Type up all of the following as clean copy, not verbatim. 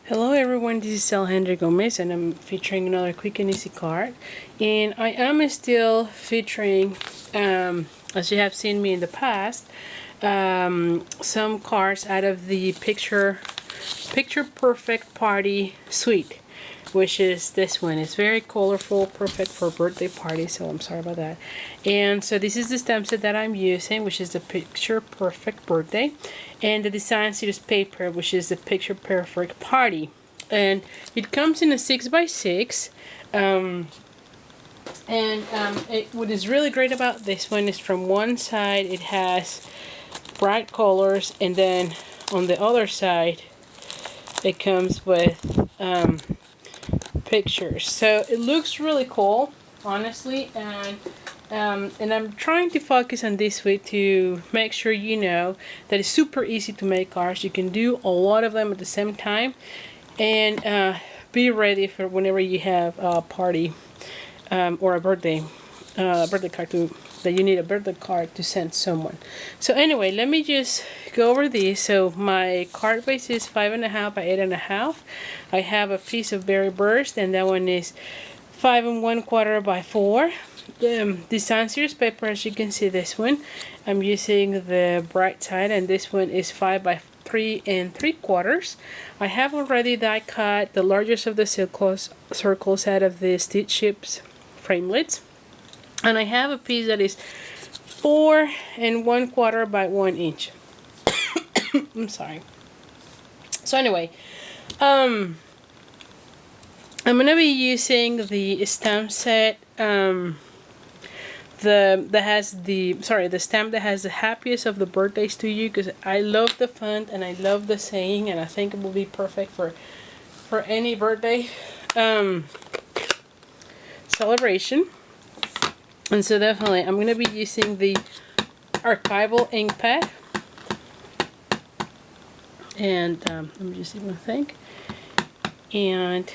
Hello everyone, this is Alejandra Gomez and I'm featuring another quick and easy card. And I am still featuring, as you have seen me in the past, some cards out of the Picture Perfect Party suite, which is this one. It's very colorful, perfect for birthday party, so I'm sorry about that. And so this is the stamp set that I'm using, which is the Picture Perfect Birthday, and the design series paper, which is the Picture Perfect Party. And it comes in a 6x6. What is really great about this one is from one side it has bright colors, and then on the other side it comes with pictures. So it looks really cool, honestly, and I'm trying to focus on this way to make sure you know that it's super easy to make cards. You can do a lot of them at the same time, and be ready for whenever you have a party or a birthday card that you need a birthday card to send someone. So anyway, let me just go over these. So my card base is 5.5 by 8.5. I have a piece of berry burst, and that one is 5 1/4 by 4. Design series paper, as you can see, this one I'm using the bright side, and this one is 5 by 3 3/4. I have already die cut the largest of the circles out of the stitch chips framelits, and I have a piece that is 4 1/4 by 1 inch. I'm sorry. So anyway, I'm gonna be using the stamp set the stamp that has the happiest of the birthdays to you, because I love the font and I love the saying, and I think it will be perfect for any birthday celebration. And so definitely I'm going to be using the archival ink pad, and let me just see one thing, and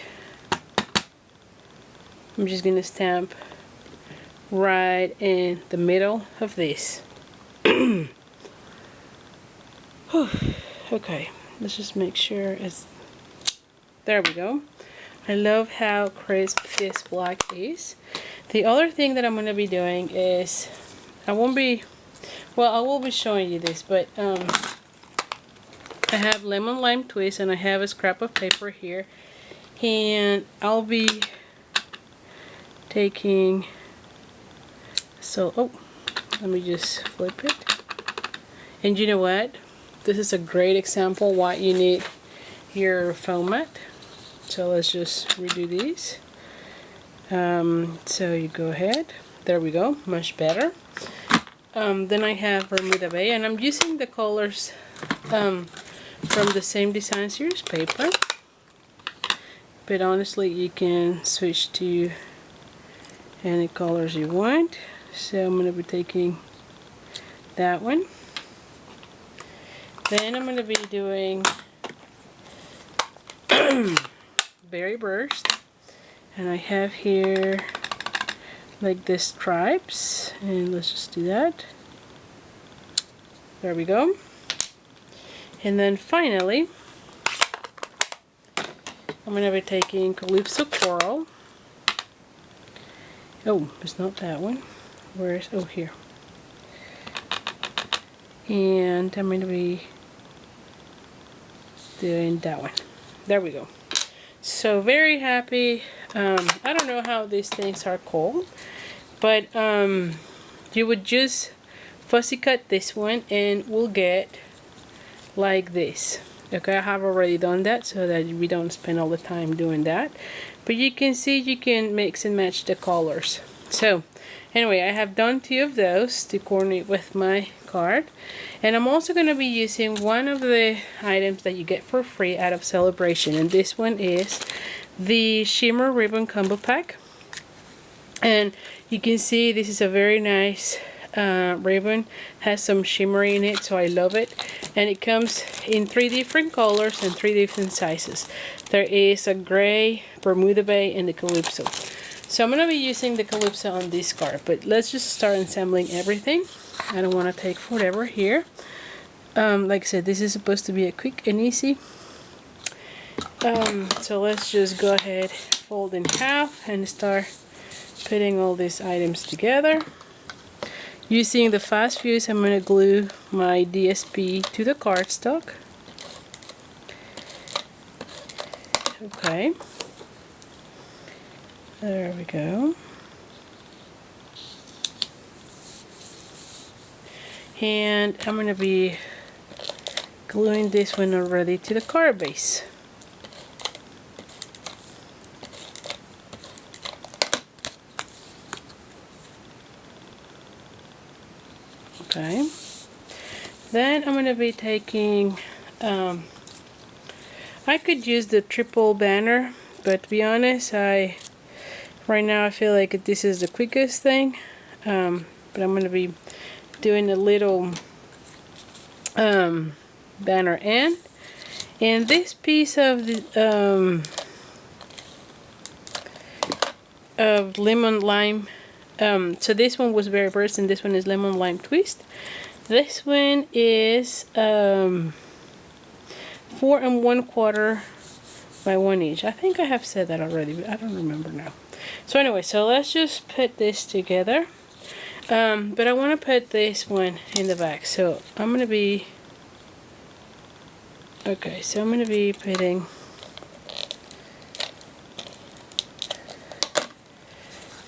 I'm just going to stamp right in the middle of this. Okay, let's just make sure it's there. We go. I love how crisp this black is. The other thing that I'm going to be doing is I will be showing you this, but I have lemon lime twist, and I have a scrap of paper here, and I'll be taking, let me just flip it. And you know what? This is a great example why you need your foam mat. So let's just redo these. So you go ahead. There we go. Much better. Then I have Bermuda Bay, and I'm using the colors from the same design series paper. But honestly, you can switch to any colors you want. So I'm going to be taking that one. Then I'm going to be doing Berry Burst, and I have here like the stripes, and let's just do that. There we go. And then finally I'm going to be taking Calypso Coral. Oh, it's not that one. Where's, oh, here. And I'm going to be doing that one. There we go. So very happy. I don't know how these things are called, but you would just fussy cut this one and we'll get like this. Okay, I have already done that so that we don't spend all the time doing that, but you can see you can mix and match the colors. So anyway, I have done 2 of those to coordinate with my card, and I'm also going to be using one of the items that you get for free out of Celebration, and this one is the Shimmer Ribbon Combo Pack. And you can see this is a very nice ribbon, has some shimmer in it, so I love it, and it comes in 3 different colors and 3 different sizes. There is a gray, Bermuda Bay, and the Calypso. So I'm going to be using the Calypso on this card, but let's just start assembling everything. I don't want to take forever here. Like I said, this is supposed to be a quick and easy. So let's just go ahead, fold in half, and start putting all these items together. Using the fast fuse, I'm going to glue my DSP to the cardstock. Okay. There we go. And I'm going to be gluing this one already to the card base. Okay. Then I'm going to be taking, I could use the triple banner, but to be honest, right now I feel like this is the quickest thing. But I'm going to be doing a little banner end. And this piece of the of lemon lime, so this one was berry burst and this one is lemon lime twist. This one is 4 1/4 by 1 inch. I think I have said that already, but I don't remember now. So anyway, so let's just put this together. But I want to put this one in the back, so I'm going to be, okay, so I'm going to be putting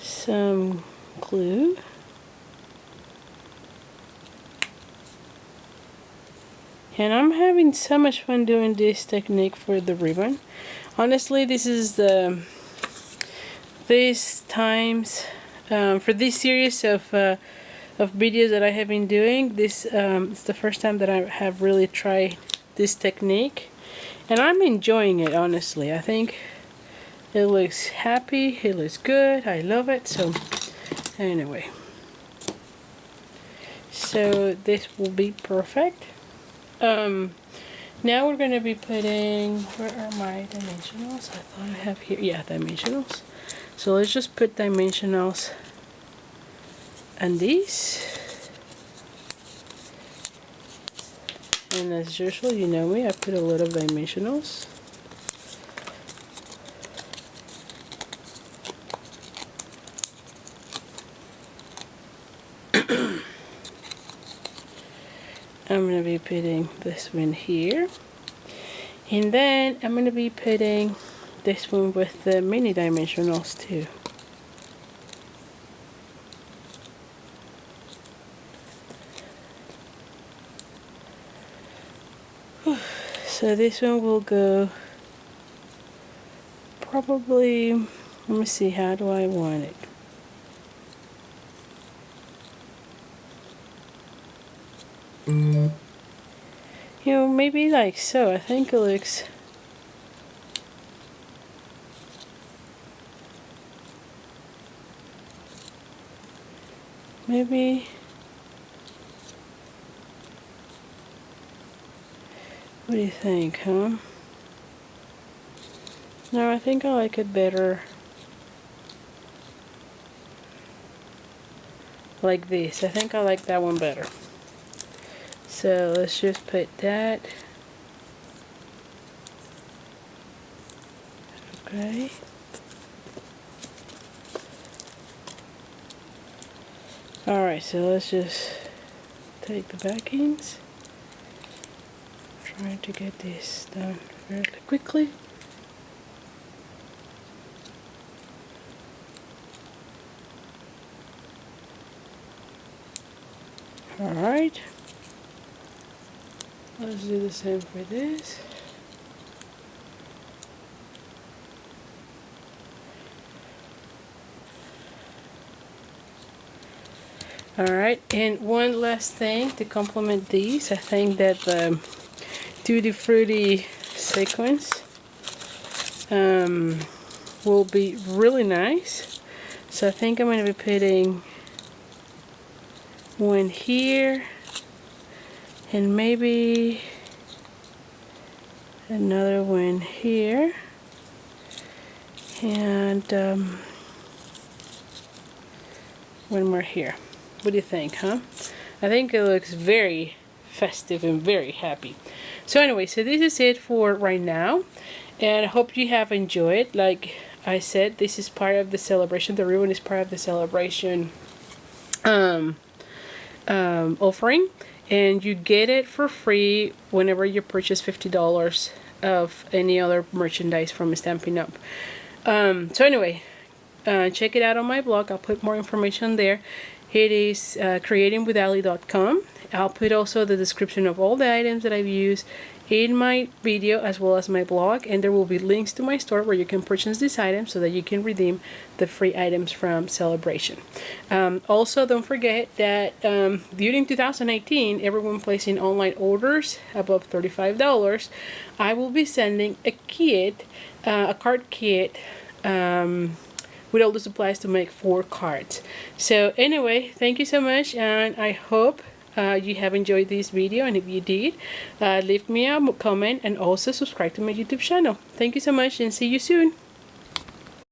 some glue. And I'm having so much fun doing this technique for the ribbon. Honestly, this is for this series of videos that I have been doing. This it's the first time that I have really tried this technique, and I'm enjoying it. Honestly, I think it looks happy. It looks good. I love it. So anyway, so this will be perfect. Now we're going to be putting, where are my dimensionals? I thought I have here, yeah, dimensionals. So let's just put dimensionals on these. And as usual, you know me, I put a lot of dimensionals. I'm going to be putting this one here, and then I'm going to be putting this one with the mini dimensionals too. So this one will go probably, let me see, how do I want it? You know, maybe like so. I think it looks, maybe, what do you think, huh? No, I think I like it better like this. I think I like that one better. So let's just put that. Okay. Alright, so let's just take the backings. Trying to get this done fairly quickly. Alright. Let's do the same for this. Alright, and one last thing to complement these, I think that the Tutti Frutti sequence will be really nice. So I think I'm going to be putting one here, and maybe another one here, and one more here. What do you think, huh? I think it looks very festive and very happy. So anyway, so this is it for right now. And I hope you have enjoyed. Like I said, this is part of the celebration. The ribbon is part of the celebration offering, and you get it for free whenever you purchase $50 of any other merchandise from Stampin' Up. So anyway, check it out on my blog. I'll put more information there. It is creatingwithali.com. I'll put also the description of all the items that I've used in my video as well as my blog, and there will be links to my store where you can purchase these items so that you can redeem the free items from Celebration. Also, don't forget that during 2018, everyone placing online orders above $35, I will be sending a kit, a card kit, with all the supplies to make 4 cards. So anyway, thank you so much, and I hope you have enjoyed this video, and if you did, leave me a comment and also subscribe to my YouTube channel. Thank you so much, and see you soon.